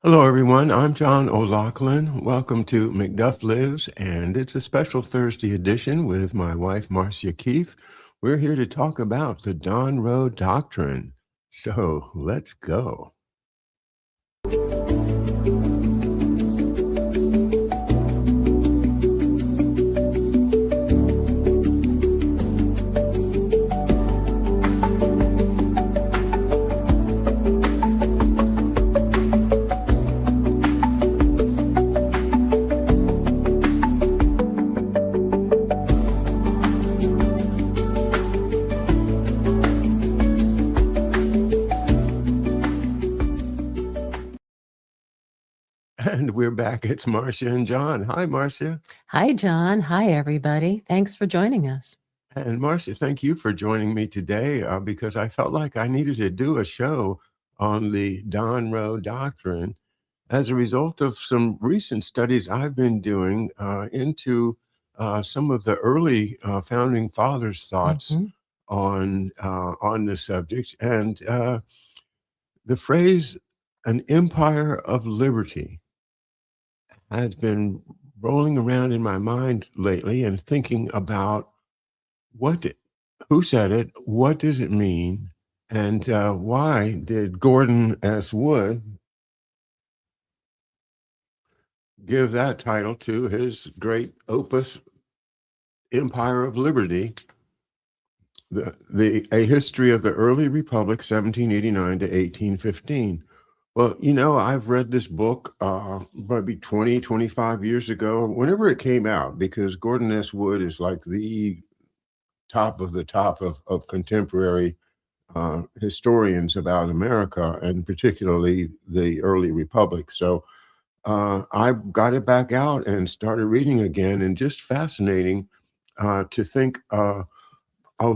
Hello, everyone. I'm John O'Loughlin. Welcome to McDuff Lives, and it's a special Thursday edition with my wife, Marcia Keeth. We're here to talk about the Donroe Doctrine. So let's go. And we're back. It's Marcia and John. Hi, Marcia. Hi, John. Hi, everybody. Thanks for joining us. And Marcia, thank you for joining me today because I felt like I needed to do a show on the Donroe Doctrine as a result of some recent studies I've been doing into some of the early founding fathers' thoughts on the subject, and the phrase "an empire of liberty" has been rolling around in my mind lately, and thinking about who said it, what does it mean, and why did Gordon S. Wood give that title to his great opus, Empire of Liberty, a history of the early republic, 1789 to 1815. Well, I've read this book maybe 20, 25 years ago, whenever it came out, because Gordon S. Wood is like the top of the top of contemporary historians about America, and particularly the early republic. So I got it back out and started reading again, and just fascinating to think of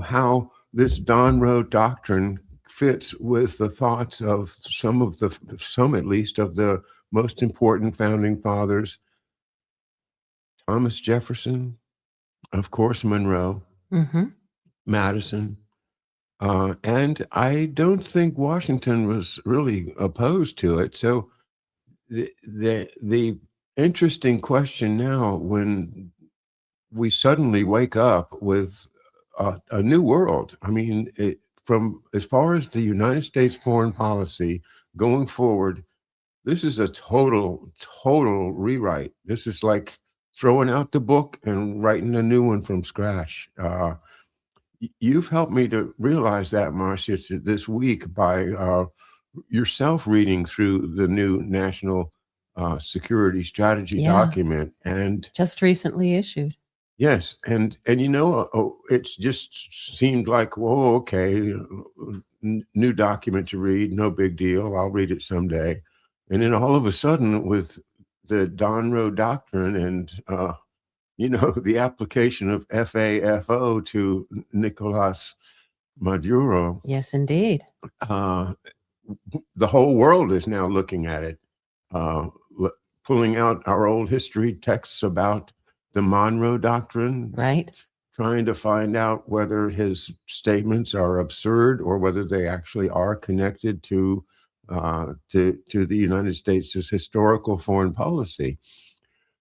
how this Donroe Doctrine fits with the thoughts of some at least of the most important founding fathers: Thomas Jefferson, of course, Monroe, Madison, and I don't think Washington was really opposed to it. So the interesting question now, when we suddenly wake up with a new world. I mean, from as far as the United States foreign policy going forward, this is a total rewrite. This is like throwing out the book and writing a new one from scratch. You've helped me to realize that, Marcia, this week by yourself reading through the new National Security Strategy document, and just recently issued. Yes, and it's just seemed like, whoa, okay, new document to read, no big deal. I'll read it someday. And then all of a sudden, with the Donroe Doctrine and the application of FAFO to Nicolas Maduro. Yes, indeed. The whole world is now looking at it, pulling out our old history texts about the Monroe Doctrine, right? Trying to find out whether his statements are absurd or whether they actually are connected to the United States' historical foreign policy.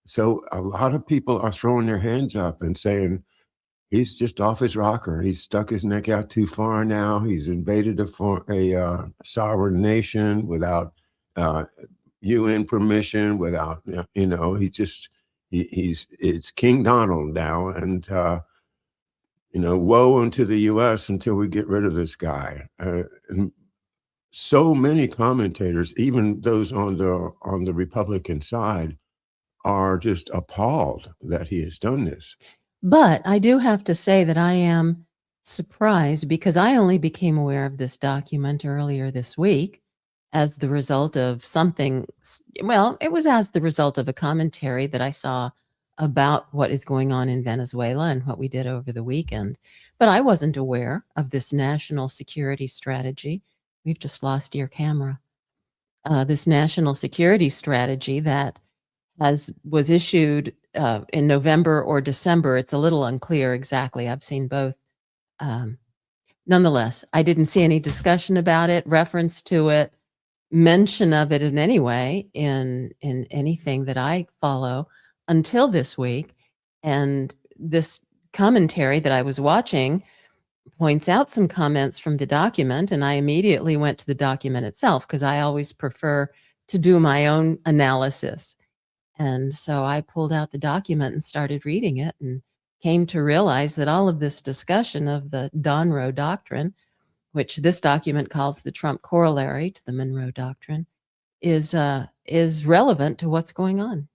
So a lot of people are throwing their hands up and saying, he's just off his rocker. He's stuck his neck out too far now. He's invaded a sovereign nation without UN permission, without, it's King Donald now, and woe unto the U.S. until we get rid of this guy. And so many commentators, even those on the Republican side, are just appalled that he has done this. But I do have to say that I am surprised, because I only became aware of this document earlier this week as the result of something. Well, it was as the result of a commentary that I saw about what is going on in Venezuela and what we did over the weekend. But I wasn't aware of this national security strategy. We've just lost your camera. This national security strategy that was issued in November or December. It's a little unclear exactly. I've seen both. Nonetheless, I didn't see any discussion about it, reference to it. mention of it in any way in anything that I follow until this week. And this commentary that I was watching points out some comments from the document, and I immediately went to the document itself because I always prefer to do my own analysis. And so I pulled out the document and started reading it and came to realize that all of this discussion of the Donroe Doctrine, which this document calls the Trump corollary to the Monroe Doctrine, is relevant to what's going on.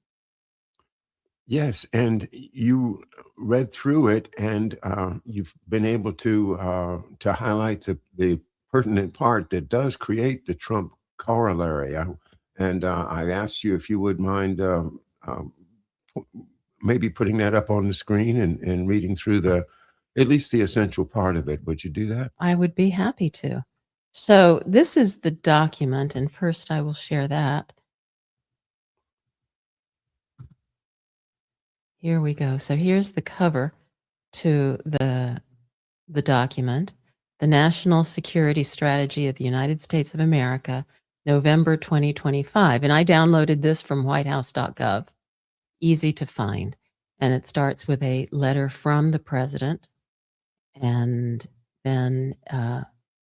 Yes, and you read through it, and you've been able to highlight the pertinent part that does create the Trump corollary. I asked you if you would mind maybe putting that up on the screen and reading through at least the essential part of it. Would you do that? I would be happy to. So this is the document, and first I will share that. Here we go. So here's the cover to the document, the National Security Strategy of the United States of America, November 2025. And I downloaded this from whitehouse.gov. Easy to find. And it starts with a letter from the president. And then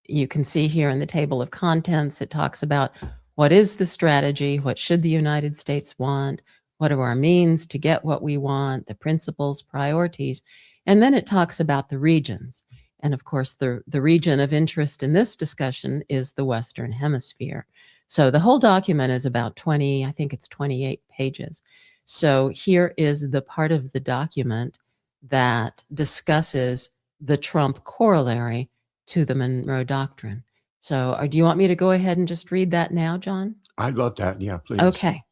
you can see here in the table of contents, it talks about what is the strategy, what should the United States want, what are our means to get what we want, the principles, priorities, and then it talks about the regions. And of course, the region of interest in this discussion is the Western Hemisphere. So the whole document is about 20, I think it's 28 pages. So here is the part of the document that discusses the Trump corollary to the Monroe Doctrine. So do you want me to go ahead and just read that now, John? I'd love that. Yeah, please. Okay.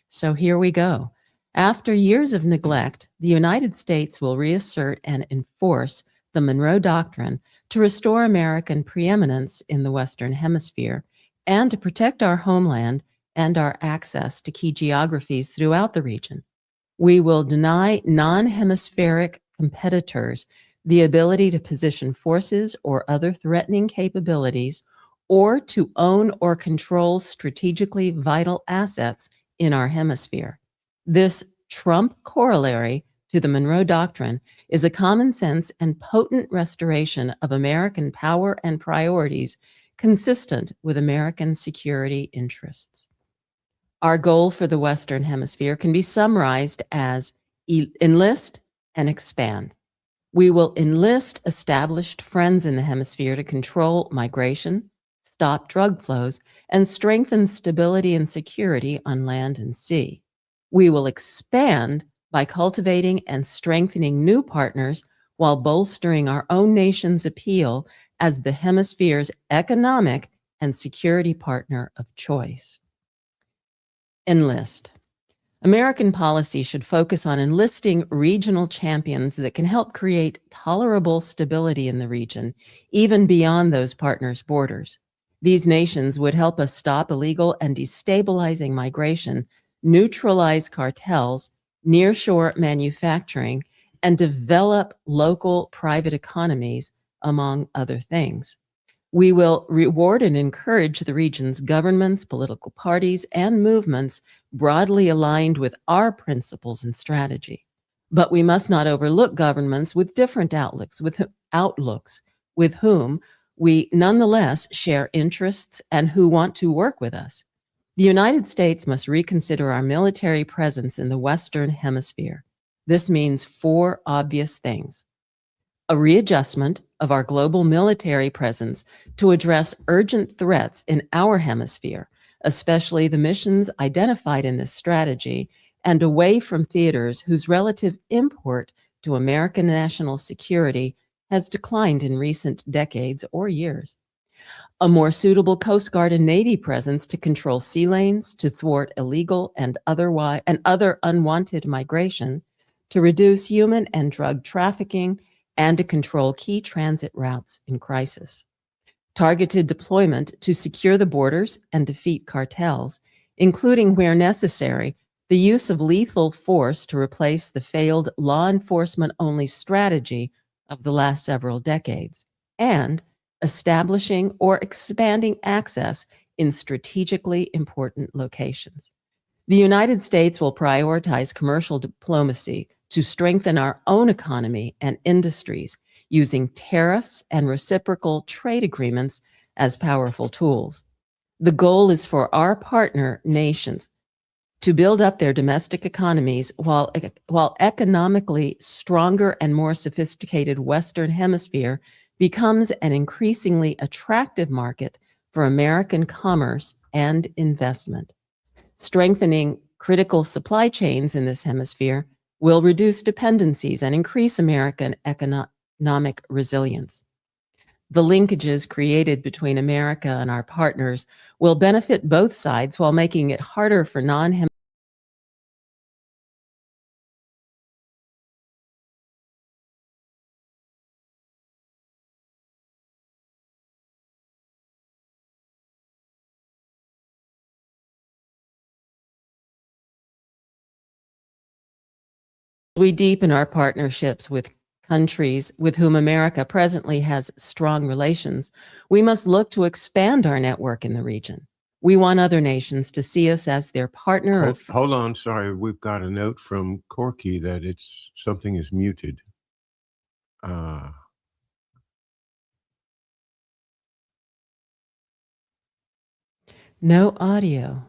So here we go. After years of neglect, the United States will reassert and enforce the Monroe Doctrine to restore American preeminence in the Western Hemisphere and to protect our homeland and our access to key geographies throughout the region. We will deny non-hemispheric competitors the ability to position forces or other threatening capabilities or to own or control strategically vital assets in our hemisphere. This Trump corollary to the Monroe Doctrine is a common sense and potent restoration of American power and priorities consistent with American security interests. Our goal for the Western Hemisphere can be summarized as enlist and expand. We will enlist established friends in the hemisphere to control migration, stop drug flows, and strengthen stability and security on land and sea. We will expand by cultivating and strengthening new partners while bolstering our own nation's appeal as the hemisphere's economic and security partner of choice. Enlist. American policy should focus on enlisting regional champions that can help create tolerable stability in the region, even beyond those partners' borders. These nations would help us stop illegal and destabilizing migration, neutralize cartels, nearshore manufacturing, and develop local private economies, among other things. We will reward and encourage the region's governments, political parties, and movements broadly aligned with our principles and strategy. But we must not overlook governments with different outlooks, with whom we nonetheless share interests and who want to work with us. The United States must reconsider our military presence in the Western Hemisphere. This means 4 obvious things: a readjustment of our global military presence to address urgent threats in our hemisphere, especially the missions identified in this strategy, and away from theaters whose relative import to American national security has declined in recent decades or years. A more suitable Coast Guard and Navy presence to control sea lanes, to thwart illegal and other unwanted migration, to reduce human and drug trafficking, and to control key transit routes in crisis. Targeted deployment to secure the borders and defeat cartels, including, where necessary, the use of lethal force to replace the failed law enforcement-only strategy of the last several decades, and establishing or expanding access in strategically important locations. The United States will prioritize commercial diplomacy to strengthen our own economy and industries using tariffs and reciprocal trade agreements as powerful tools. The goal is for our partner nations to build up their domestic economies while economically stronger and more sophisticated Western Hemisphere becomes an increasingly attractive market for American commerce and investment. Strengthening critical supply chains in this hemisphere will reduce dependencies and increase American economic resilience. The linkages created between America and our partners will benefit both sides while making it harder for non-hemispheric we deepen our partnerships with countries with whom America presently has strong relations, we must look to expand our network in the region. We want other nations to see us as their partner. Hold on, sorry, we've got a note from Corky that something is muted. No audio.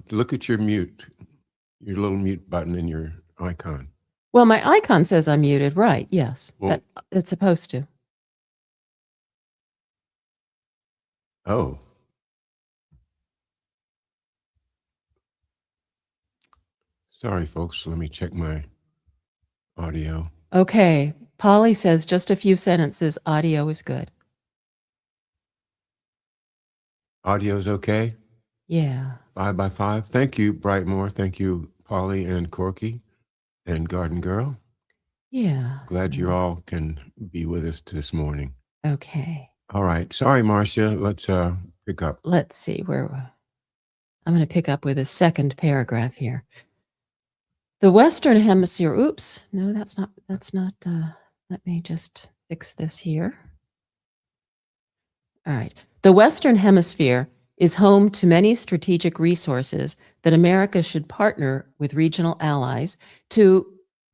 Look at your little mute button in your icon. Well, my icon says I'm muted, right? Yes, well, it's supposed to. Oh. Sorry, folks. Let me check my audio. Okay. Polly says just a few sentences. Audio is good. Audio's okay? Yeah. 5 by 5. Thank you, Brightmore. Thank you, Polly and Corky and Garden Girl. Yeah. Glad you all can be with us this morning. Okay. All right. Sorry, Marcia. Let's pick up. Let's see where I'm going to pick up with a second paragraph here. The Western Hemisphere, oops, no, that's not, let me just fix this here. All right. The Western Hemisphere is home to many strategic resources that America should partner with regional allies to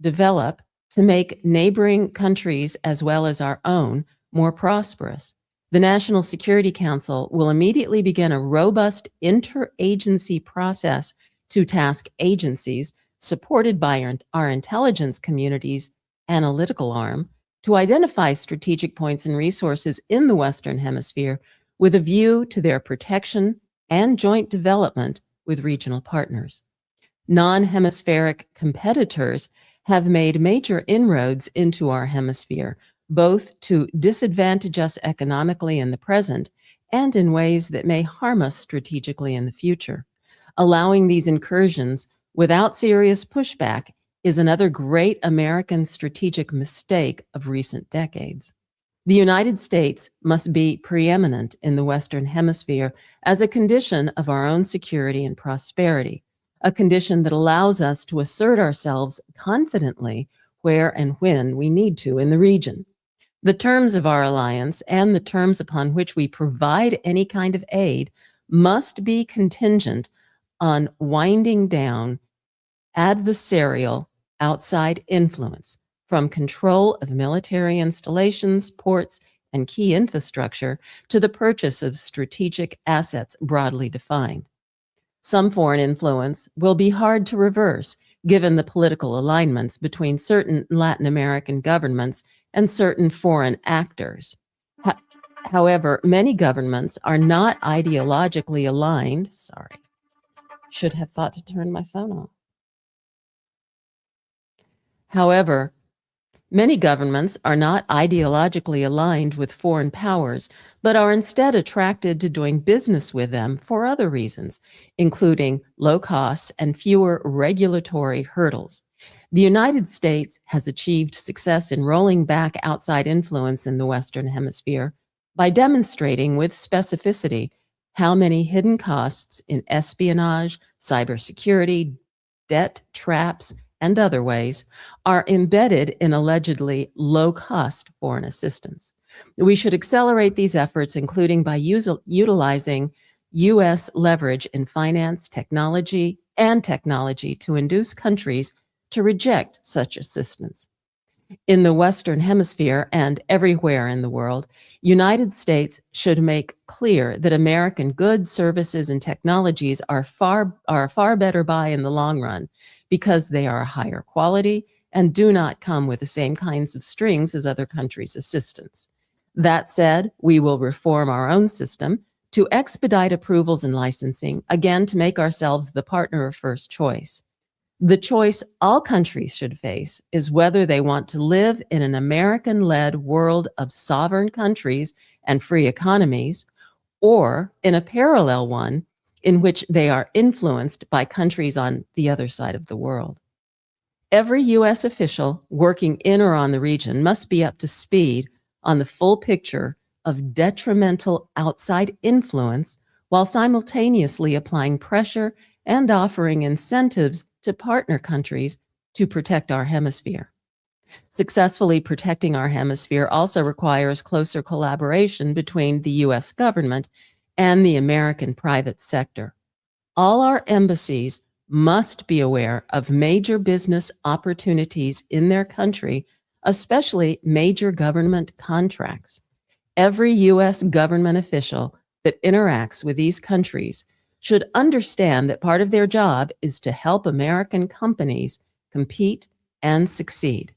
develop to make neighboring countries as well as our own more prosperous. The National Security Council will immediately begin a robust interagency process to task agencies supported by our intelligence community's analytical arm to identify strategic points and resources in the Western Hemisphere with a view to their protection and joint development with regional partners. Non-hemispheric competitors have made major inroads into our hemisphere, both to disadvantage us economically in the present and in ways that may harm us strategically in the future. Allowing these incursions without serious pushback is another great American strategic mistake of recent decades. The United States must be preeminent in the Western Hemisphere as a condition of our own security and prosperity, a condition that allows us to assert ourselves confidently where and when we need to in the region. The terms of our alliance and the terms upon which we provide any kind of aid must be contingent on winding down adversarial outside influence from control of military installations, ports, and key infrastructure to the purchase of strategic assets broadly defined. Some foreign influence will be hard to reverse given the political alignments between certain Latin American governments and certain foreign actors. However, many governments are not ideologically aligned. Sorry, should have thought to turn my phone off. However, many governments are not ideologically aligned with foreign powers, but are instead attracted to doing business with them for other reasons, including low costs and fewer regulatory hurdles. The United States has achieved success in rolling back outside influence in the Western Hemisphere by demonstrating with specificity how many hidden costs in espionage, cybersecurity, debt traps, and other ways are embedded in allegedly low-cost foreign assistance. We should accelerate these efforts, including by utilizing U.S. leverage in finance, technology to induce countries to reject such assistance. In the Western Hemisphere and everywhere in the world, United States should make clear that American goods, services, and technologies are far better buy in the long run because they are higher quality and do not come with the same kinds of strings as other countries' assistance. That said, we will reform our own system to expedite approvals and licensing, again to make ourselves the partner of first choice. The choice all countries should face is whether they want to live in an American-led world of sovereign countries and free economies, or in a parallel one in which they are influenced by countries on the other side of the world. Every U.S. official working in or on the region must be up to speed on the full picture of detrimental outside influence while simultaneously applying pressure and offering incentives to partner countries to protect our hemisphere. Successfully protecting our hemisphere also requires closer collaboration between the U.S. government and the American private sector. All our embassies must be aware of major business opportunities in their country, especially major government contracts. Every U.S. government official that interacts with these countries should understand that part of their job is to help American companies compete and succeed.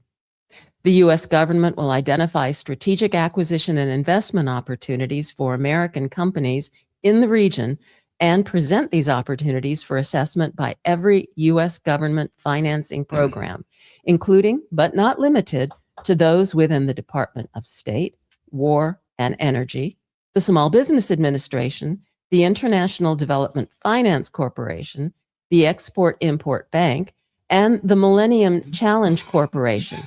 The U.S. government will identify strategic acquisition and investment opportunities for American companies in the region and present these opportunities for assessment by every U.S. government financing program, including, but not limited to those within the Department of State, War and Energy, the Small Business Administration, the International Development Finance Corporation, the Export-Import Bank, and the Millennium Challenge Corporation.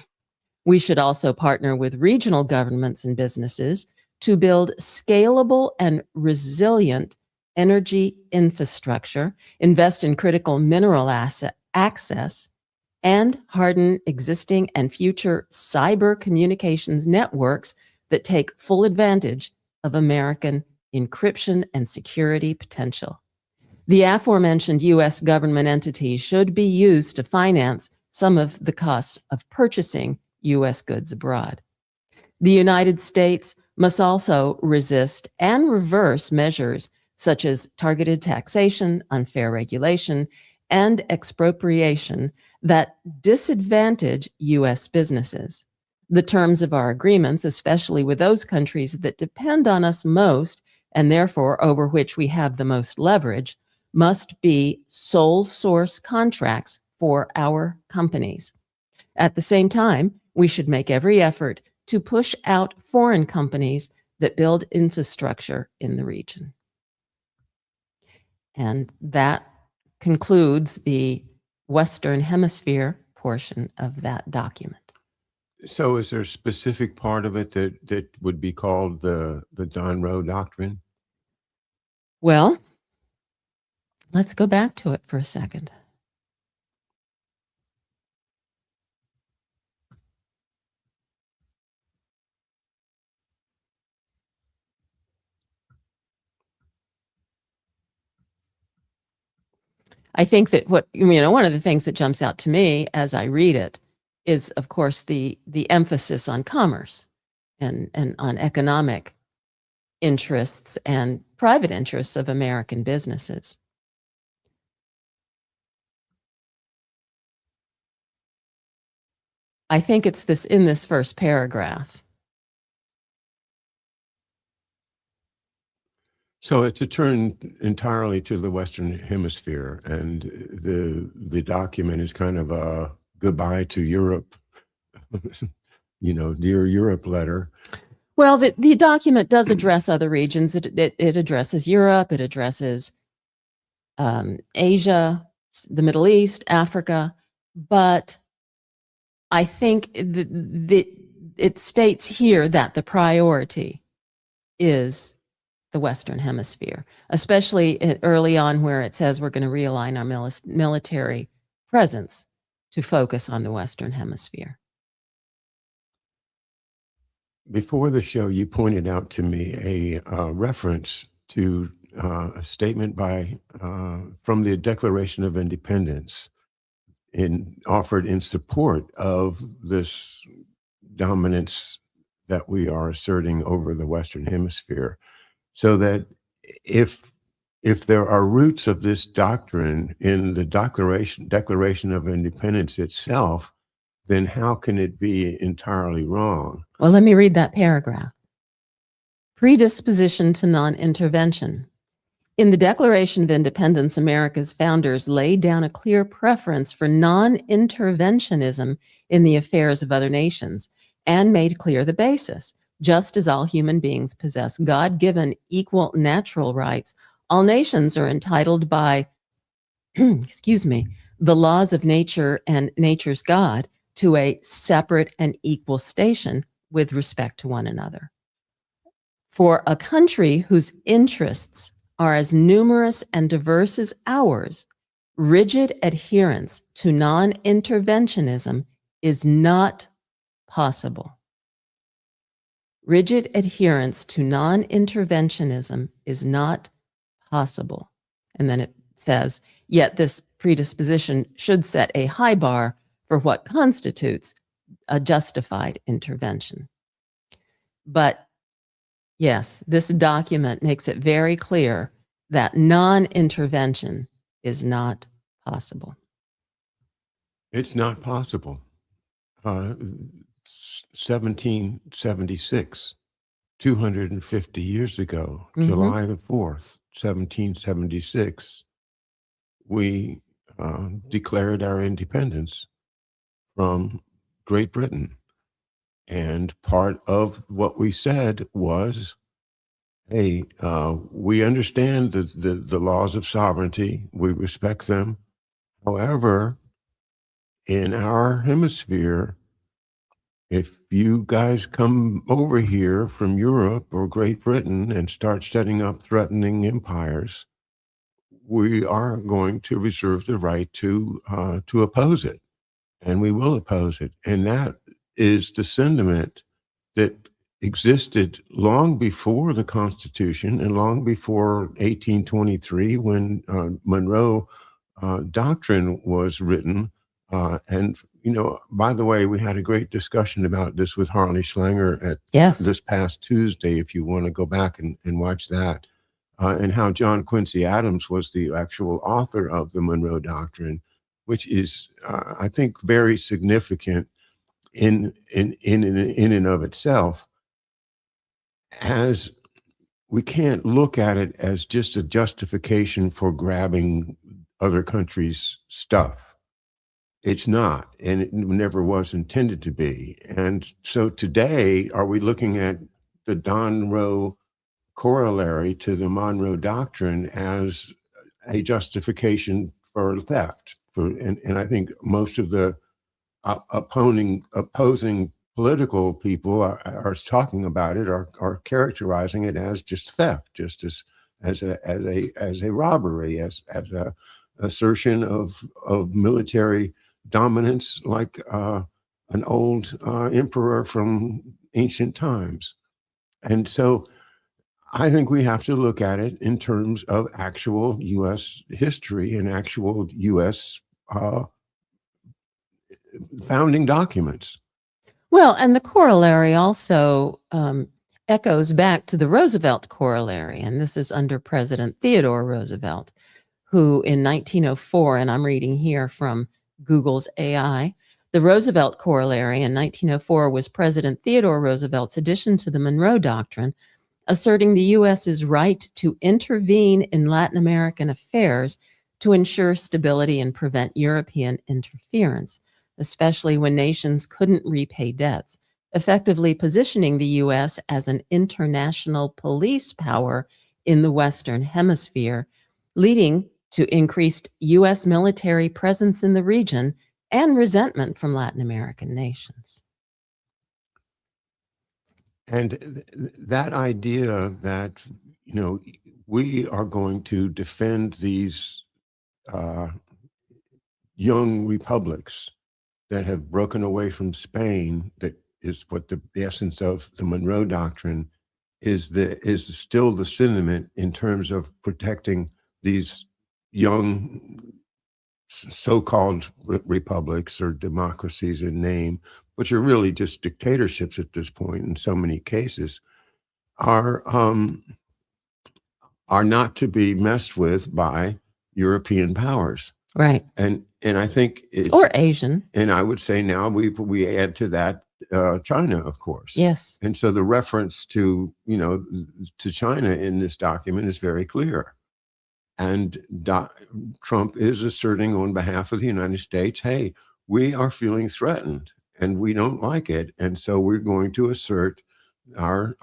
We should also partner with regional governments and businesses to build scalable and resilient energy infrastructure, invest in critical mineral asset access, and harden existing and future cyber communications networks that take full advantage of American encryption and security potential. The aforementioned U.S. government entities should be used to finance some of the costs of purchasing U.S. goods abroad. The United States must also resist and reverse measures such as targeted taxation, unfair regulation, and expropriation that disadvantage U.S. businesses. The terms of our agreements, especially with those countries that depend on us most and therefore over which we have the most leverage, must be sole source contracts for our companies. At the same time, we should make every effort to push out foreign companies that build infrastructure in the region. And that concludes the Western Hemisphere portion of that document. So is there a specific part of it that would be called the Donroe Doctrine? Well, let's go back to it for a second. I think that one of the things that jumps out to me as I read it is, of course, the emphasis on commerce and on economic interests and private interests of American businesses. I think it's this in this first paragraph. So it's a turn entirely to the Western Hemisphere, and the document is kind of a goodbye to Europe, dear Europe letter. Well, the document does address other regions. It addresses Europe, it addresses Asia, the Middle East, Africa, but I think it states here that the priority is the Western Hemisphere, especially early on where it says we're going to realign our military presence to focus on the Western Hemisphere. Before the show, you pointed out to me a reference to a statement by from the Declaration of Independence offered in support of this dominance that we are asserting over the Western Hemisphere. So that if there are roots of this doctrine in the Declaration of Independence itself, then how can it be entirely wrong? Well, let me read that paragraph. Predisposition to non-intervention. In the Declaration of Independence, America's founders laid down a clear preference for non-interventionism in the affairs of other nations and made clear the basis. Just as all human beings possess God-given equal natural rights, all nations are entitled by, excuse me, the laws of nature and nature's God to a separate and equal station with respect to one another. For a country whose interests are as numerous and diverse as ours, rigid adherence to non-interventionism is not possible. Rigid adherence to non-interventionism is not possible. And then it says, yet this predisposition should set a high bar for what constitutes a justified intervention. But yes, this document makes it very clear that non-intervention is not possible. It's not possible. 1776, 250 years ago, July the 4th, 1776, we declared our independence from Great Britain. And part of what we said was, hey, we understand the laws of sovereignty. We respect them. However, in our hemisphere, if you guys come over here from Europe or Great Britain and start setting up threatening empires, we are going to reserve the right to oppose it, and we will oppose it. And that is the sentiment that existed long before the Constitution and long before 1823, when Monroe Doctrine was written. And, you know, by the way, we had a great discussion about this with Harley Schlanger at this past Tuesday, if you want to go back and watch that, and how John Quincy Adams was the actual author of the Monroe Doctrine, which is, I think, very significant in and of itself, as we can't look at it as just a justification for grabbing other countries' stuff. It's not, and it never was intended to be. And so today, are we looking at the Donroe corollary to the Monroe Doctrine as a justification for theft? And I think most of the opposing political people are talking about it, are characterizing it as just theft, just as a robbery, as a assertion of military dominance, like an old emperor from ancient times. And so I think we have to look at it in terms of actual U.S. history and actual U.S. founding documents. Well, and the corollary also echoes back to the Roosevelt corollary, and this is under President Theodore Roosevelt, who in 1904, and I'm reading here from Google's AI, the Roosevelt corollary in 1904 was President Theodore Roosevelt's addition to the Monroe Doctrine, asserting the U.S.'s right to intervene in Latin American affairs to ensure stability and prevent European interference, especially when nations couldn't repay debts, effectively positioning the U.S. as an international police power in the Western Hemisphere, leading to increased U.S. military presence in the region and resentment from Latin American nations. And that idea that, you know, we are going to defend these young republics that have broken away from Spain, that is what the essence of the Monroe Doctrine is still the sentiment in terms of protecting these young so-called republics or democracies in name, which are really just dictatorships at this point in so many cases, are not to be messed with by European powers. Right. And I think it's, Or Asian. and I would say now we add to that China, of course. Yes. And so the reference to China in this document is very clear. And Trump is asserting on behalf of the United States, hey, we are feeling threatened and we don't like it. And so we're going to assert our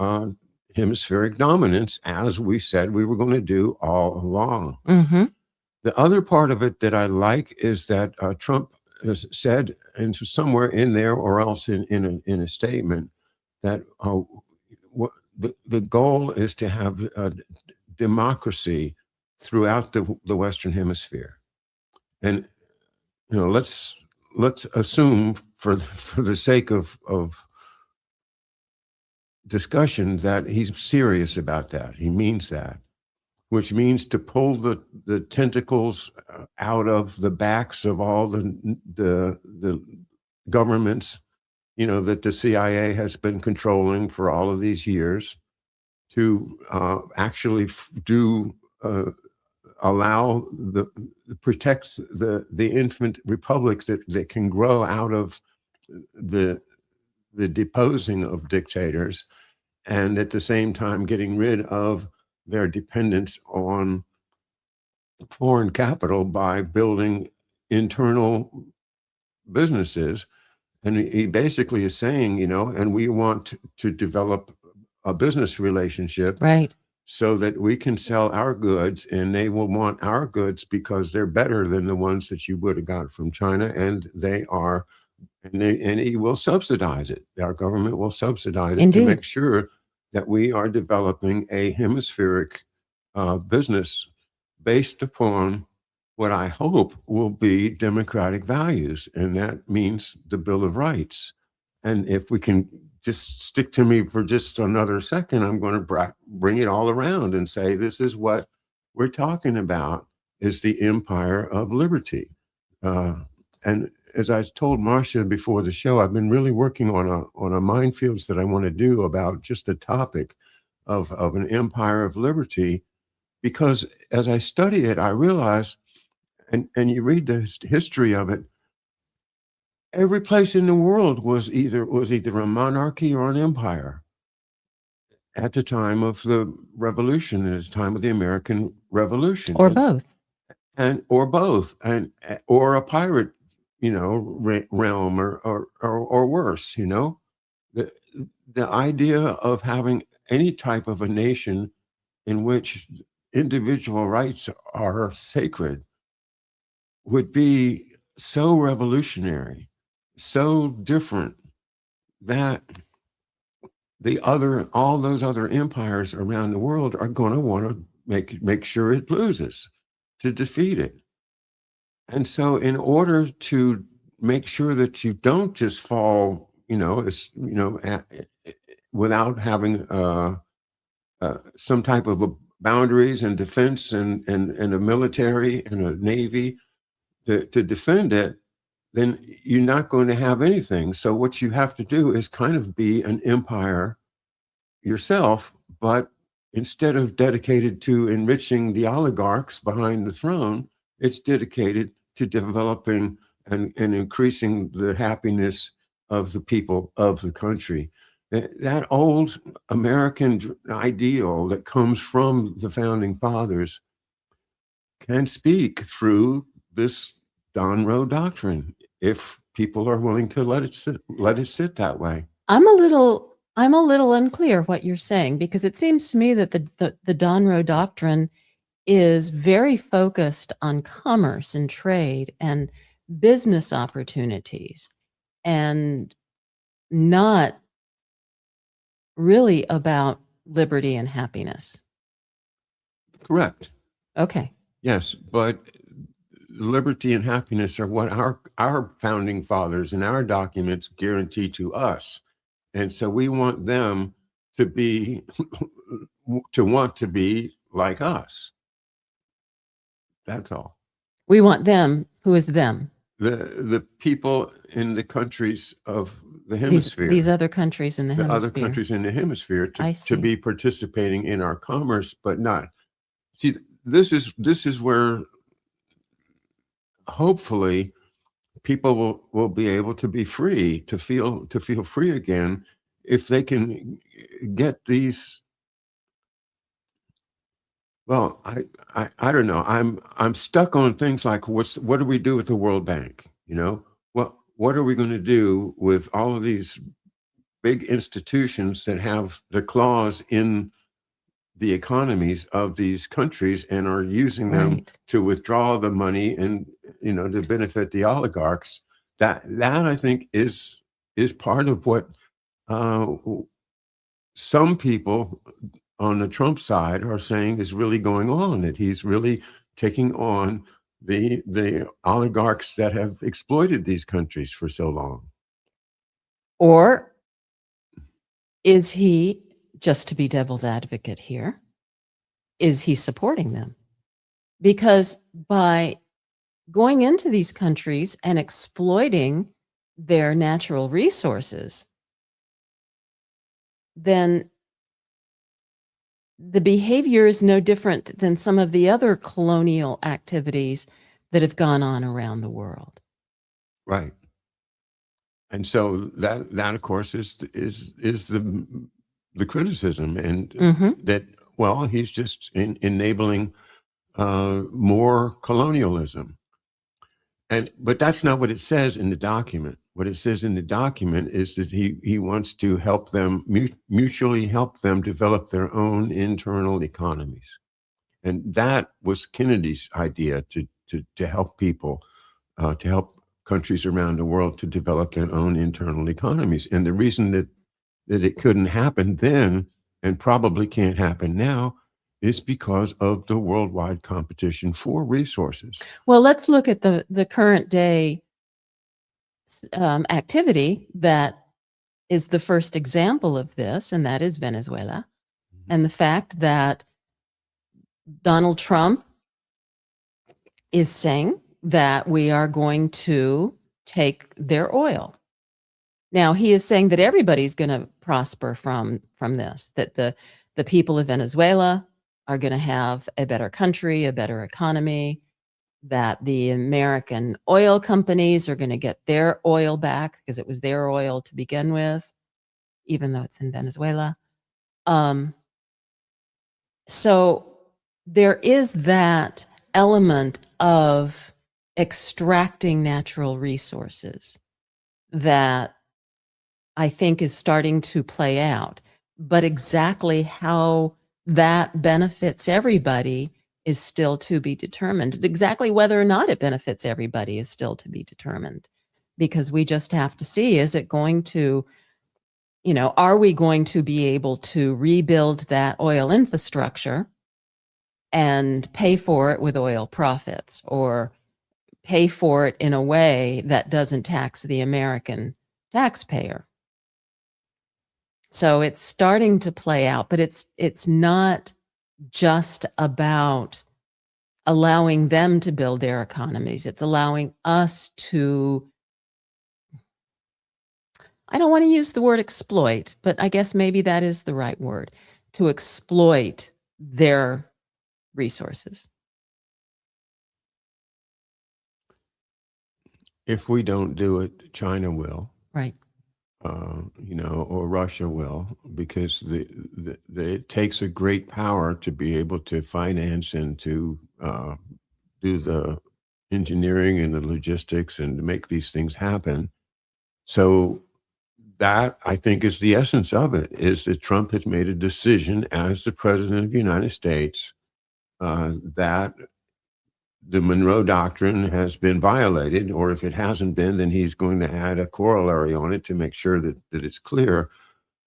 hemispheric dominance, as we said we were going to do all along. Mm-hmm. The other part of it that I like is that Trump has said, and somewhere in there or else in a statement, that the goal is to have democracy throughout the Western Hemisphere. And let's assume for the sake of discussion that he's serious about that. He means that, which means to pull the tentacles out of the backs of all the governments, that the CIA has been controlling for all of these years, to actually allow protect the infant republics that can grow out of the deposing of dictators, and at the same time getting rid of their dependence on foreign capital by building internal businesses. And he basically is saying, and we want to develop a business relationship, right, so that we can sell our goods, and they will want our goods because they're better than the ones that you would have got from China, and they are, and he will subsidize it. Our government will subsidize it. Indeed. To make sure that we are developing a hemispheric business based upon what I hope will be democratic values, and that means the Bill of Rights. And if we can just stick to me for just another second, I'm going to bring it all around and say this is what we're talking about, is the empire of liberty. And as I told Marcia before the show, I've been really working on a Mindfields that I want to do about just the topic of an empire of liberty, because as I study it, I realize, and you read the history of it, every place in the world was either a monarchy or an empire at the time of the Revolution, at the time of the American Revolution, or both, or both, or a pirate, realm, or worse. The idea of having any type of a nation in which individual rights are sacred would be so revolutionary, so different, that all those other empires around the world are going to want to make sure it loses, to defeat it. And so in order to make sure that you don't just fall, without having some type of boundaries and defense and a military and a navy to defend it, then you're not going to have anything. So what you have to do is kind of be an empire yourself, but instead of dedicated to enriching the oligarchs behind the throne, it's dedicated to developing and increasing the happiness of the people of the country. That old American ideal that comes from the founding fathers can speak through this Donroe Doctrine, if people are willing to let it sit that way. I'm a little unclear what you're saying, because it seems to me that the Donroe Doctrine is very focused on commerce and trade and business opportunities, and not really about liberty and happiness. Correct. Okay. Yes, but liberty and happiness are what our founding fathers and our documents guarantee to us. And so we want them to be, to want to be like us. That's all. We want them. Who is them? The people in the countries of the These hemisphere, other countries in the the other hemisphere. countries in the hemisphere I to see. be participating in our commerce, but not. See, this is where hopefully people will be able to be free, to feel free again, if they can get these. Well, I don't know. I'm stuck on things like what do we do with the World Bank? You know, what are we going to do with all of these big institutions that have their claws in the economies of these countries and are using them Right. to withdraw the money and, you know, to benefit the oligarchs? That I think is part of what some people on the Trump side are saying is really going on, that he's really taking on the oligarchs that have exploited these countries for so long. Or is he, just to be devil's advocate here, is he supporting them? Because by going into these countries and exploiting their natural resources, then the behavior is no different than some of the other colonial activities that have gone on around the world. Right. And so that of course is the criticism, and that, well, he's just enabling more colonialism. But that's not what it says in the document. What it says in the document is that he wants to help them, mutually help them develop their own internal economies. And that was Kennedy's idea, to help people, to help countries around the world to develop their own internal economies. And the reason that it couldn't happen then, and probably can't happen now, is because of the worldwide competition for resources. Well, let's look at the current day activity that is the first example of this, and that is Venezuela. And the fact that Donald Trump is saying that we are going to take their oil. Now, he is saying that everybody's going to prosper from this, that the people of Venezuela are going to have a better country, a better economy, that the American oil companies are going to get their oil back because it was their oil to begin with, even though it's in Venezuela. So there is that element of extracting natural resources that I think is starting to play out. But exactly how that benefits everybody is still to be determined. Exactly whether or not it benefits everybody is still to be determined, because we just have to see, is it going to, you know, are we going to be able to rebuild that oil infrastructure and pay for it with oil profits, or pay for it in a way that doesn't tax the American taxpayer? So it's starting to play out, but it's not just about allowing them to build their economies. It's allowing us to, I don't want to use the word exploit, but I guess maybe that is the right word, to exploit their resources. If we don't do it, China will. Right. You know, or Russia will, because it takes a great power to be able to finance and to do the engineering and the logistics and to make these things happen. So that, I think, is the essence of it, is that Trump has made a decision as the president of the United States that the Monroe Doctrine has been violated, or if it hasn't been, then he's going to add a corollary on it to make sure that it's clear.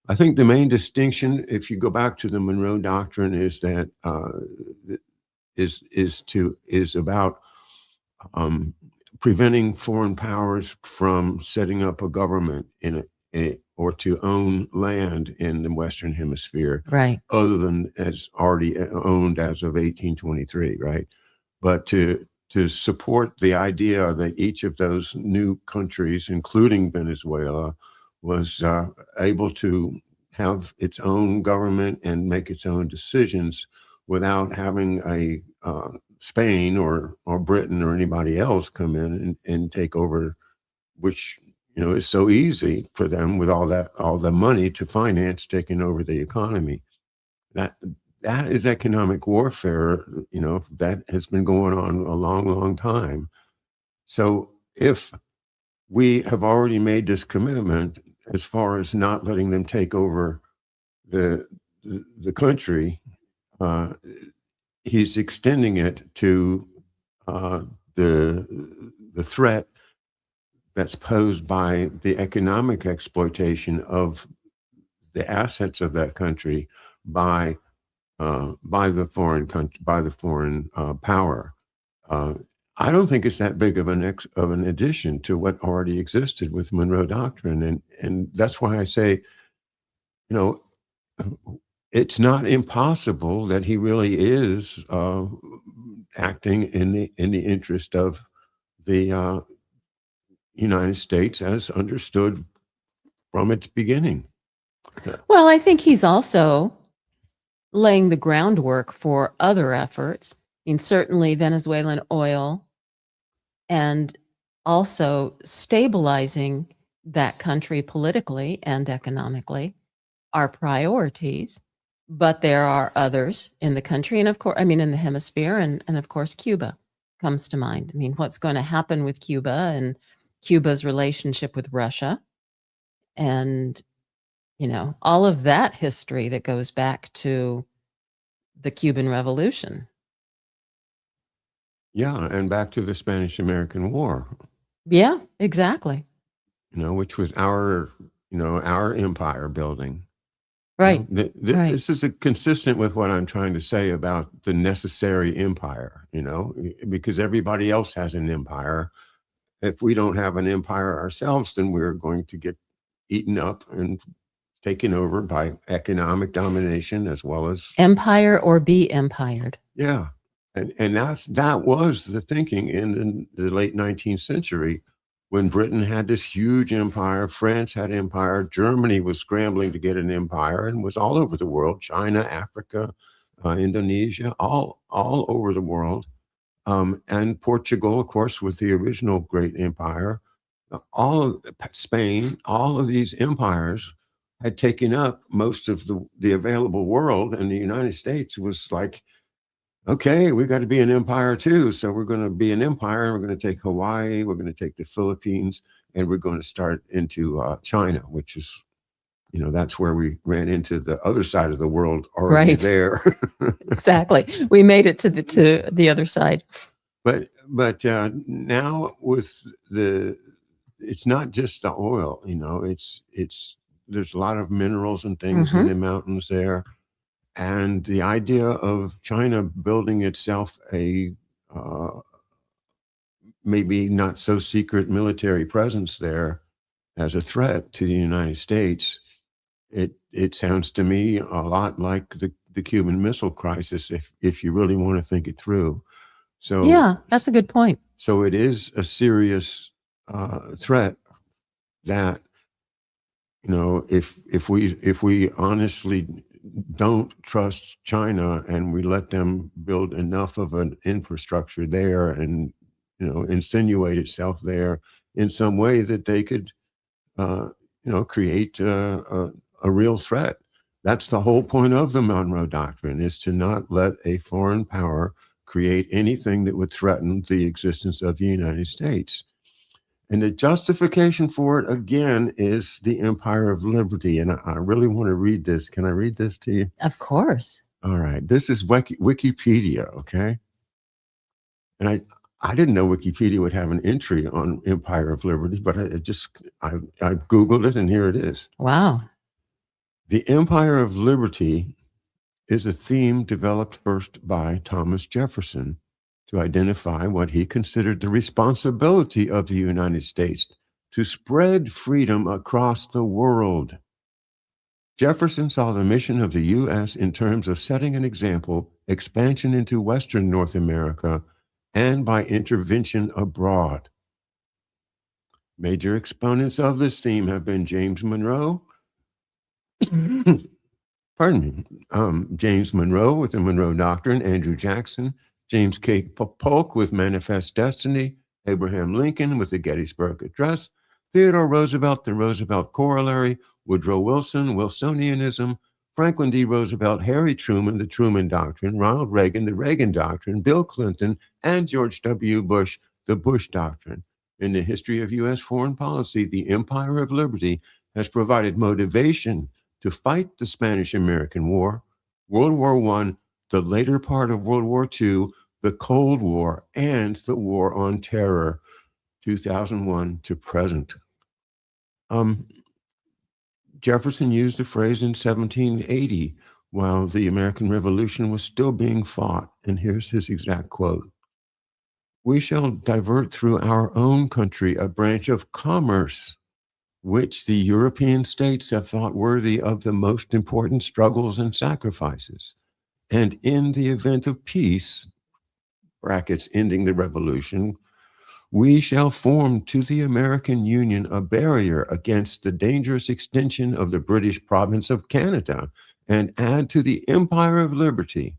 I think the main distinction, if you go back to the Monroe Doctrine, is that is about preventing foreign powers from setting up a government or to own land in the Western Hemisphere, Right. other than as already owned as of 1823, right? But to support the idea that each of those new countries, including Venezuela, was able to have its own government and make its own decisions without having a Spain or Britain or anybody else come in and take over, which is so easy for them with all the money to finance taking over the economy. That is economic warfare, that has been going on a long, long time. So if we have already made this commitment as far as not letting them take over the country, he's extending it to the threat that's posed by the economic exploitation of the assets of that country by the foreign country, by the foreign power. I don't think it's that big of an addition to what already existed with Monroe Doctrine, and that's why I say, it's not impossible that he really is acting in the interest of the United States as understood from its beginning. Well, I think he's also laying the groundwork for other efforts. I mean, certainly Venezuelan oil and also stabilizing that country politically and economically are priorities. But there are others in the country, and of course, in the hemisphere, and of course, Cuba comes to mind. I mean, what's going to happen with Cuba and Cuba's relationship with Russia, and all of that history that goes back to the Cuban Revolution. Yeah, and back to the Spanish-American War. Yeah, exactly. Which was our empire building. Right. Right. This is consistent with what I'm trying to say about the necessary empire, because everybody else has an empire. If we don't have an empire ourselves, then we're going to get eaten up and taken over by economic domination as well as empire or be empired. Yeah. And that was the thinking in the late 19th century, when Britain had this huge empire, France had empire, Germany was scrambling to get an empire and was all over the world, China, Africa, Indonesia, all over the world. And Portugal, of course, with the original great empire, all of Spain, all of these empires had taken up most of the available world, and the United States was like, okay, we got to be an empire too. So we're going to be an empire. We're going to take Hawaii. We're going to take the Philippines, and we're going to start into China, which is, that's where we ran into the other side of the world already there. Exactly. We made it to the other side. But now with it's not just the oil, there's a lot of minerals and things in the mountains there. And the idea of China building itself a maybe not so secret military presence there as a threat to the United States, it sounds to me a lot like the Cuban Missile Crisis, if you really want to think it through. So yeah, that's a good point. So it is a serious threat that, if we honestly don't trust China and we let them build enough of an infrastructure there and, insinuate itself there in some way that they could, create a real threat. That's the whole point of the Monroe Doctrine, is to not let a foreign power create anything that would threaten the existence of the United States. And the justification for it, again, is the Empire of Liberty. And I really want to read this. Can I read this to you? Of course. All right. This is Wikipedia, okay? And I didn't know Wikipedia would have an entry on Empire of Liberty, but I Googled it, and here it is. Wow. The Empire of Liberty is a theme developed first by Thomas Jefferson to identify what he considered the responsibility of the United States to spread freedom across the world. Jefferson saw the mission of the U.S. in terms of setting an example, expansion into Western North America, and by intervention abroad. Major exponents of this theme have been James Monroe, James Monroe with the Monroe Doctrine, Andrew Jackson, James K. Polk with Manifest Destiny, Abraham Lincoln with the Gettysburg Address, Theodore Roosevelt, the Roosevelt Corollary, Woodrow Wilson, Wilsonianism, Franklin D. Roosevelt, Harry Truman, the Truman Doctrine, Ronald Reagan, the Reagan Doctrine, Bill Clinton, and George W. Bush, the Bush Doctrine. In the history of U.S. foreign policy, the Empire of Liberty has provided motivation to fight the Spanish-American War, World War I, the later part of World War II, the Cold War, and the War on Terror, 2001 to present. Jefferson used the phrase in 1780 while the American Revolution was still being fought, and here's his exact quote. "We shall divert through our own country a branch of commerce which the European states have thought worthy of the most important struggles and sacrifices. And in the event of peace, brackets ending the revolution, we shall form to the American Union a barrier against the dangerous extension of the British province of Canada, and add to the Empire of Liberty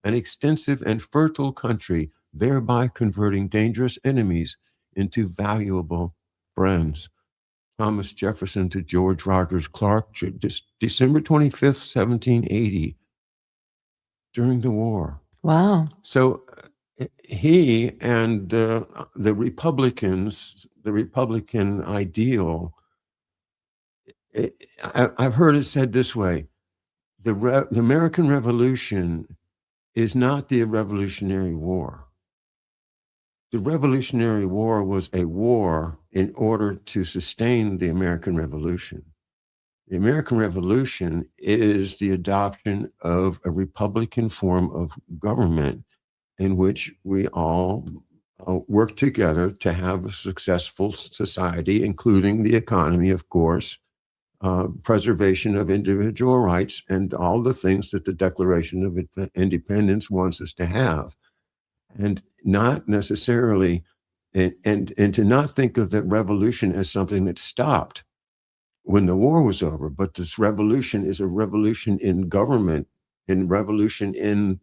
an extensive and fertile country, thereby converting dangerous enemies into valuable friends." Thomas Jefferson to George Rogers Clark, December 25th, 1780, during the war. Wow. So he and the Republicans, the Republican ideal, I've heard it said this way: the American Revolution is not the Revolutionary War. The Revolutionary War was a war in order to sustain the American Revolution. The American Revolution is the adoption of a Republican form of government in which we all work together to have a successful society, including the economy, of course, preservation of individual rights, and all the things that the Declaration of Independence wants us to have. And not necessarily, and to not think of that revolution as something that stopped when the war was over, but this revolution is a revolution in government, in revolution in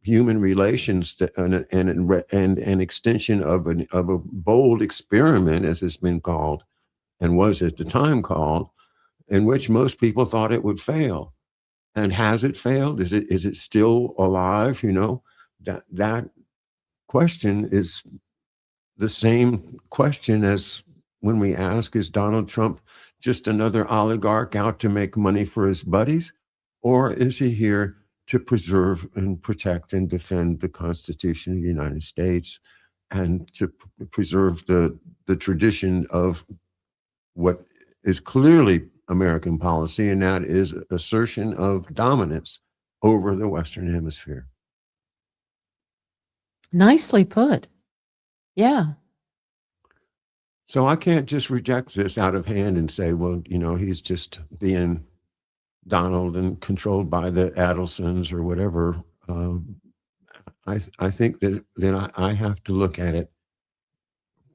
human relations, and an extension of a bold experiment, as it's been called, and was at the time called, in which most people thought it would fail. And has it failed? Is it still alive? You know, that question is the same question as when we ask, is Donald Trump just another oligarch out to make money for his buddies? Or is he here to preserve and protect and defend the Constitution of the United States, and to preserve the tradition of what is clearly American policy, and that is assertion of dominance over the Western Hemisphere? Nicely put. Yeah. So I can't just reject this out of hand and say, well, you know, he's just being Donald and controlled by the Adelsons or whatever. I think that I have to look at it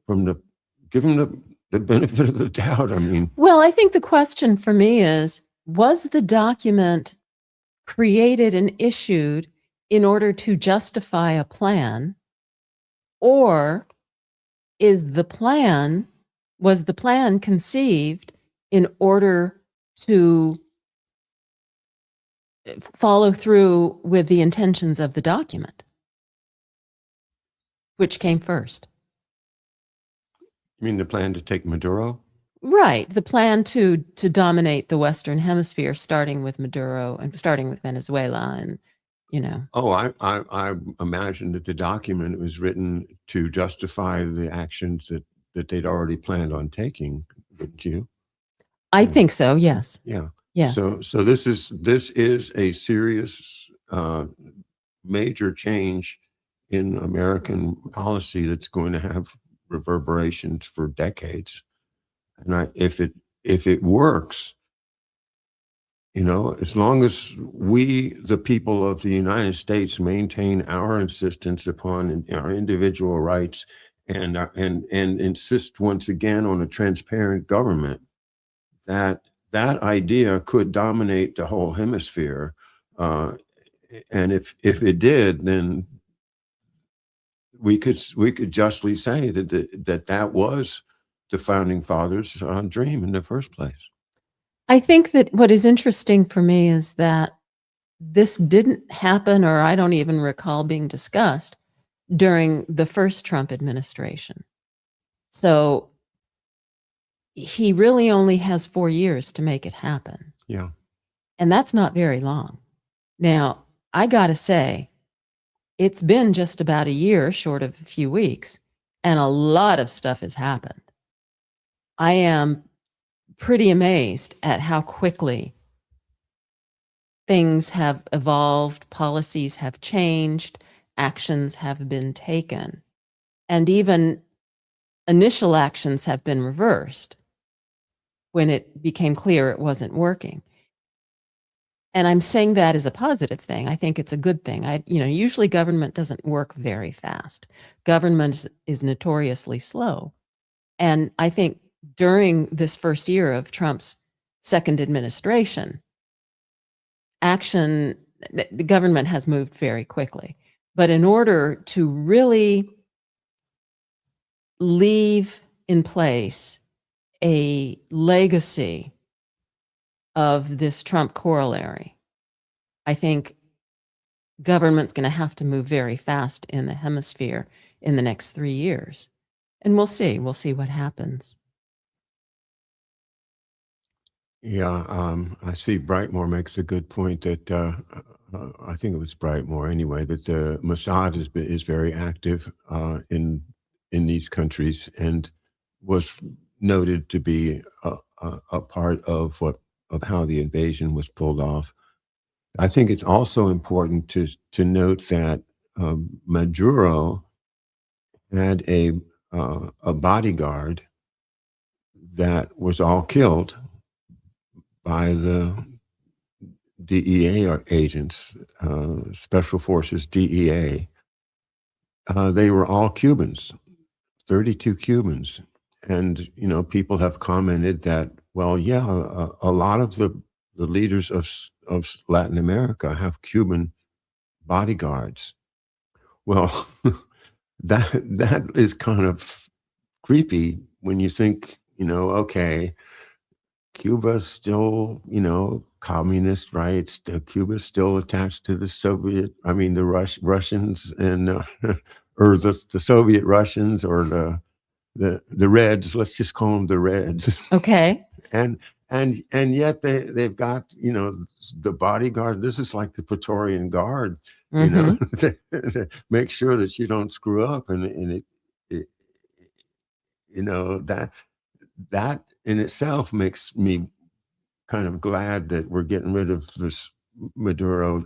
from give him the benefit of the doubt. I mean, well, I think the question for me is, was the document created and issued in order to justify a plan, or was the plan conceived in order to follow through with the intentions of the document? Which came first? You mean the plan to take Maduro? Right. The plan to dominate the Western Hemisphere, starting with Maduro and starting with Venezuela, and, you know. Oh, I imagine that the document was written to justify the actions that they'd already planned on taking, didn't you? I think so, yes. Yeah. Yes. So this is a serious major change in American policy that's going to have reverberations for decades. And if it works, as long as we, the people of the United States, maintain our insistence upon our individual rights and insist once again on a transparent government, that idea could dominate the whole hemisphere. And if it did, then we could justly say that was the founding fathers' dream in the first place. I think that what is interesting for me is that this didn't happen, or I don't even recall being discussed during the first Trump administration. So he really only has 4 years to make it happen. Yeah. And that's not very long. Now, I got to say, it's been just about a year, short of a few weeks, and a lot of stuff has happened. I am pretty amazed at how quickly things have evolved, policies have changed, actions have been taken, and even initial actions have been reversed when it became clear it wasn't working. And I'm saying that as a positive thing. I think it's a good thing. Usually government doesn't work very fast. Government is notoriously slow. And I think during this first year of Trump's second administration, the government has moved very quickly. But in order to really leave in place a legacy of this Trump corollary, I think government's going to have to move very fast in the hemisphere in the next 3 years. And we'll see what happens. Yeah, I see Brightmore makes a good point that I think it was Brightmore anyway, that the Mossad is very active in these countries and was noted to be a part of how the invasion was pulled off. I think it's also important to note that Maduro had a bodyguard that was all killed by the DEA agents, Special Forces DEA. They were all Cubans, 32 Cubans. And, people have commented that, well, yeah, a lot of the leaders of Latin America have Cuban bodyguards. Well, that is kind of creepy when you think, okay, Cuba's still, communist, right? Cuba's still attached to the Russians and or the Soviet Russians or the Reds. Let's just call them the Reds. Okay. and yet they've got the bodyguard. This is like the Praetorian Guard. To make sure that you don't screw up, and it that in itself makes me kind of glad that we're getting rid of this Maduro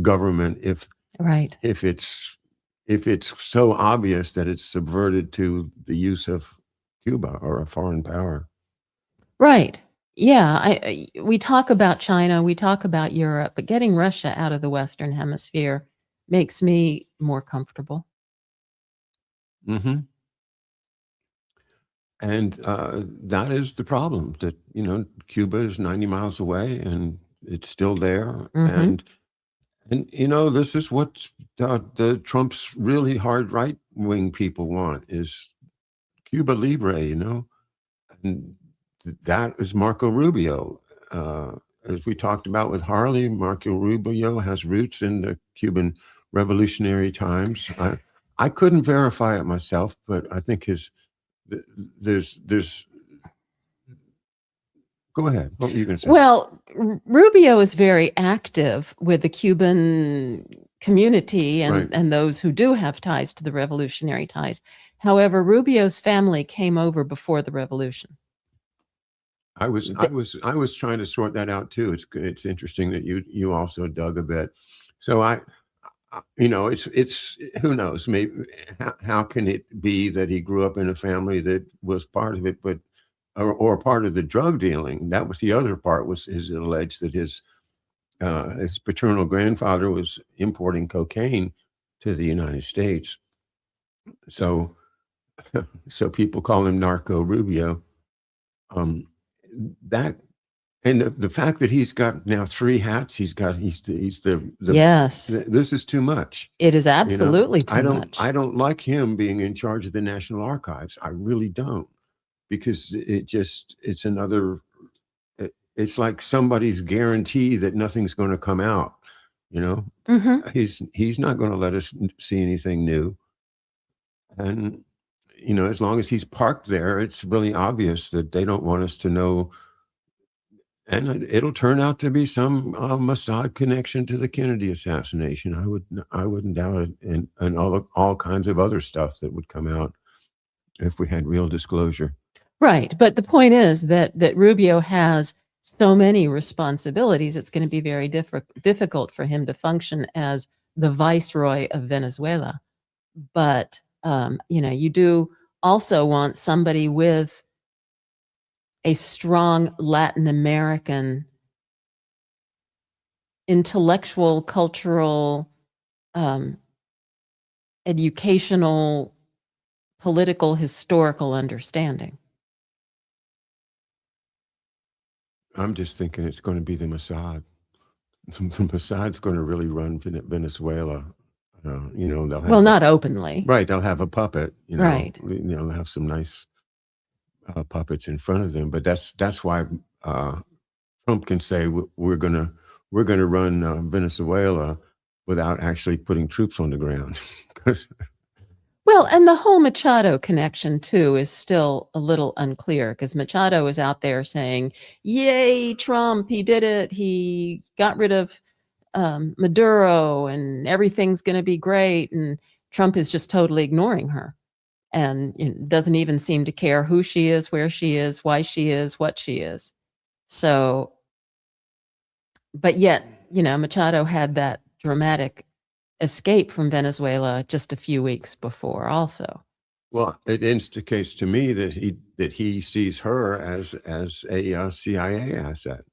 government if it's so obvious that it's subverted to the use of Cuba or a foreign power. Right. Yeah. We talk about China, we talk about Europe, but getting Russia out of the Western Hemisphere makes me more comfortable. Mm-hmm. And that is the problem, that, Cuba is 90 miles away and it's still there. And this is what the Trump's really hard right-wing people want, is Cuba Libre, and that is Marco Rubio. As we talked about with Harley, Marco Rubio has roots in the Cuban revolutionary times. I couldn't verify it myself, but I think there's go ahead. What were you going to say? Well, Rubio is very active with the Cuban community and those who do have ties to the revolutionary ties. However, Rubio's family came over before the revolution. I was trying to sort that out too. It's interesting that you also dug a bit. So it's who knows, maybe how can it be that he grew up in a family that was part of it, but or part of the drug dealing. That was the other part. Was is it alleged that his paternal grandfather was importing cocaine to the United States. So, so people call him Narco Rubio. That and the fact that he's got now 3 hats, he's the Yes, this is too much. it is absolutely too much. I don't like him being in charge of the National Archives. I really don't, because it's another. It's like somebody's guarantee that nothing's going to come out. You know, he's not going to let us see anything new. And as long as he's parked there, it's really obvious that they don't want us to know. And it'll turn out to be some Mossad connection to the Kennedy assassination. I wouldn't doubt it, and all kinds of other stuff that would come out if we had real disclosure. Right, but the point is that Rubio has so many responsibilities. It's going to be very difficult for him to function as the viceroy of Venezuela. But you do also want somebody with a strong Latin American intellectual, cultural, educational, political, historical understanding. I'm just thinking it's going to be the Mossad. The Mossad's going to really run Venezuela. They'll have not openly. Right, they'll have a puppet. Right. They'll have some nice puppets in front of them. But that's why Trump can say we're gonna run Venezuela without actually putting troops on the ground. Well, and the whole Machado connection, too, is still a little unclear, because Machado is out there saying, yay, Trump, he did it. He got rid of Maduro and everything's going to be great. And Trump is just totally ignoring her and doesn't even seem to care who she is, where she is, why she is, what she is. So, but yet, Machado had that dramatic escape from Venezuela just a few weeks before also. Well, it indicates to me that he sees her as a CIA asset.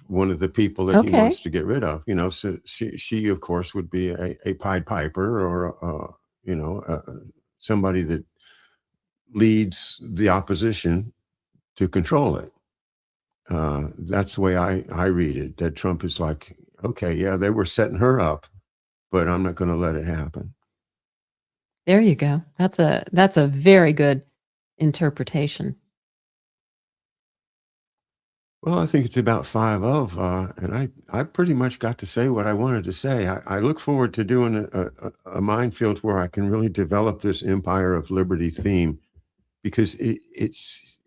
One of the people that he wants to get rid of. So she of course would be a Pied Piper, or somebody that leads the opposition to control it. That's the way I read it. That Trump is like, okay, yeah, they were setting her up, but I'm not going to let it happen. There you go. That's a very good interpretation. Well, I think it's about 5 of, and I pretty much got to say what I wanted to say. I look forward to doing a Mindfields where I can really develop this Empire of Liberty theme, because it's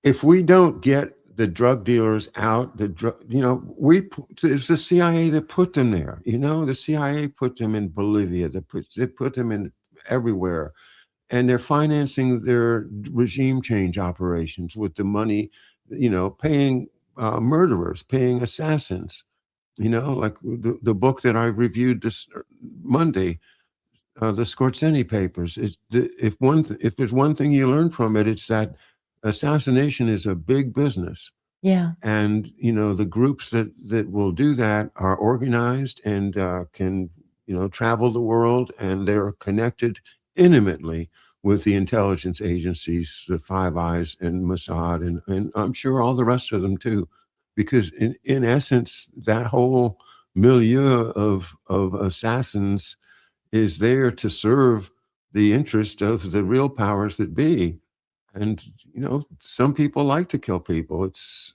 if we don't get the drug dealers out, it's the CIA that put them there. The CIA put them in Bolivia. They put them in everywhere, and they're financing their regime change operations with the money, paying murderers, paying assassins. Like the book that I reviewed this Monday, the Scorzeni papers. If there's one thing you learn from it, it's that assassination is a big business. Yeah. And the groups that will do that are organized and can travel the world, and they're connected intimately with the intelligence agencies, the Five Eyes and Mossad, and I'm sure all the rest of them too, because in essence, that whole milieu of assassins is there to serve the interest of the real powers that be. And some people like to kill people. It's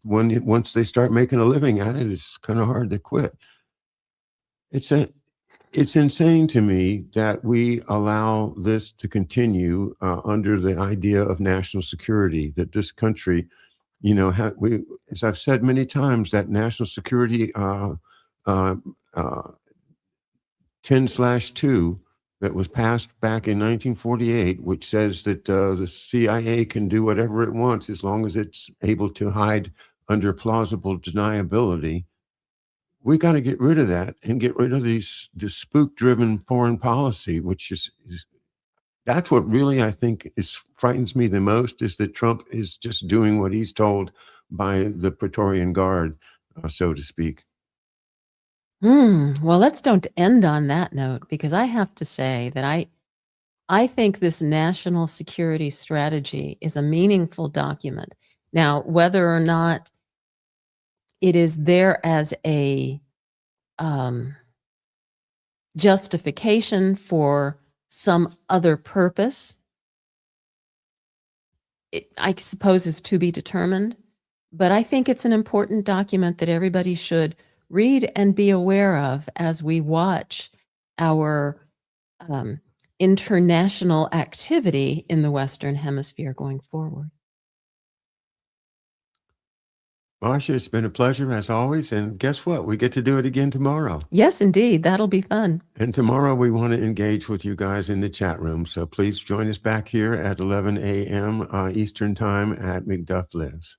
once they start making a living at it, it's kind of hard to quit. It's insane to me that we allow this to continue under the idea of national security, that this country, as I've said many times, that national security 10/2 that was passed back in 1948, which says that the CIA can do whatever it wants as long as it's able to hide under plausible deniability. We got to get rid of that and get rid of this spook-driven foreign policy, which is That's what really I think frightens me the most, is that Trump is just doing what he's told by the Praetorian Guard, so to speak. Well, let's don't end on that note, because I have to say that I think this national security strategy is a meaningful document. Now, whether or not it is there as a justification for some other purpose, I suppose is to be determined. But I think it's an important document that everybody should read and be aware of as we watch our international activity in the Western Hemisphere going forward. Marcia, it's been a pleasure as always. And guess what? We get to do it again tomorrow. Yes, indeed. That'll be fun. And tomorrow we want to engage with you guys in the chat room. So please join us back here at 11 a.m. Eastern Time at McDuff Lives.